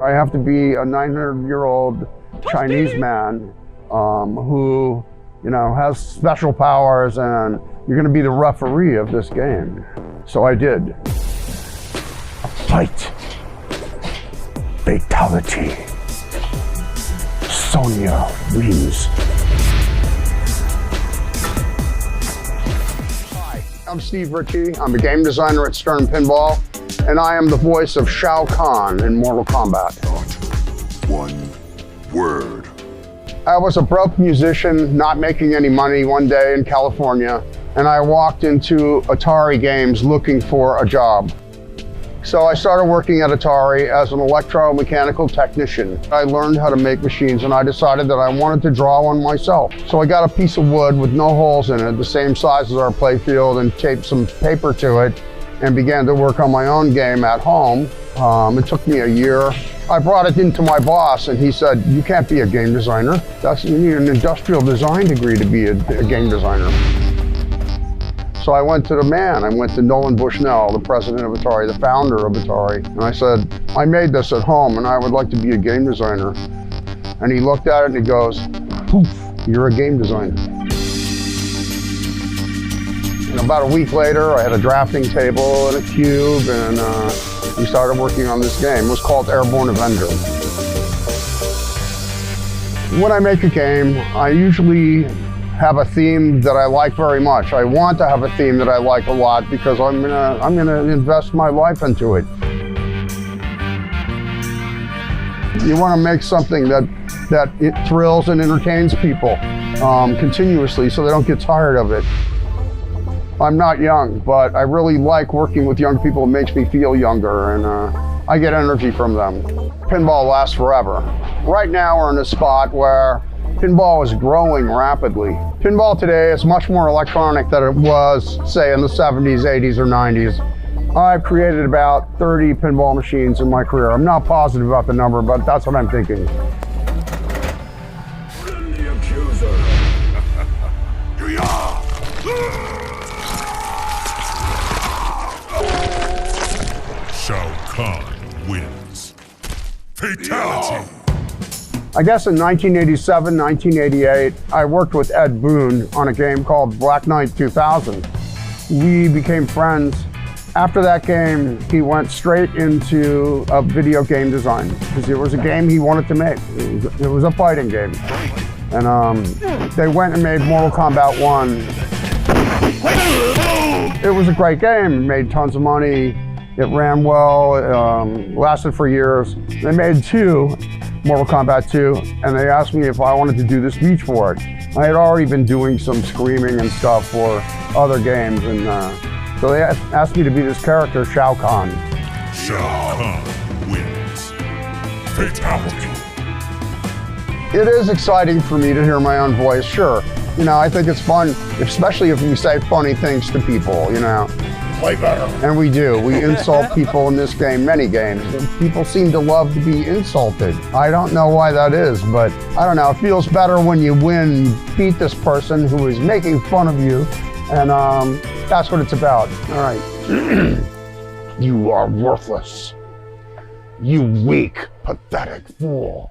I have to be a 900-year-old Chinese man who, you know, has special powers, and you're going to be the referee of this game. So I did. A fight. Fatality. Sonya wins. Hi, I'm Steve Ritchie. I'm a game designer at Stern Pinball, and I am the voice of Shao Kahn in Mortal Kombat. Not one word. I was a broke musician, not making any money one day in California, and I walked into Atari Games looking for a job. So I started working at Atari as an electromechanical technician. I learned how to make machines, and I decided that I wanted to draw one myself. So I got a piece of wood with no holes in it, the same size as our playfield, and taped some paper to it, and began to work on my own game at home. It took me a year. I brought it into my boss, and he said, "You can't be a game designer. You need an industrial design degree to be a game designer." So I went to the man. I went to Nolan Bushnell, the president of Atari, the founder of Atari, and I said, "I made this at home, and I would like to be a game designer." And he looked at it and he goes, "Poof, you're a game designer." And about a week later, I had a drafting table and a cube, and we started working on this game. It was called Airborne Avenger. When I make a game, I usually have a theme that I like very much. I want to have a theme that I like a lot because I'm gonna invest my life into it. You want to make something that it thrills and entertains people continuously, so they don't get tired of it. I'm not young, but I really like working with young people. It makes me feel younger, and I get energy from them. Pinball lasts forever. Right now we're in a spot where pinball is growing rapidly. Pinball today is much more electronic than it was, say, in the 70s, 80s, or 90s. I've created about 30 pinball machines in my career. I'm not positive about the number, but that's what I'm thinking. The accuser. Shao Kahn wins. Fatality. I guess in 1987, 1988, I worked with Ed Boon on a game called Black Knight 2000. We became friends. After that game, he went straight into a video game design because it was a game he wanted to make. It was a fighting game. And they went and made Mortal Kombat 1. It was a great game, it made tons of money. It ran well, lasted for years. They made 2. Mortal Kombat 2, and they asked me if I wanted to do the speech for it. I had already been doing some screaming and stuff for other games, and so they asked me to be this character, Shao Kahn. Shao Kahn wins. Fatality. It is exciting for me to hear my own voice, sure. You know, I think it's fun, especially if we say funny things to people, you know. Play better. And we do. We insult people in this game, many games. People seem to love to be insulted. I don't know why that is, but I don't know. It feels better when you win, you beat this person who is making fun of you, and that's what it's about. All right. You are worthless. You weak, pathetic fool.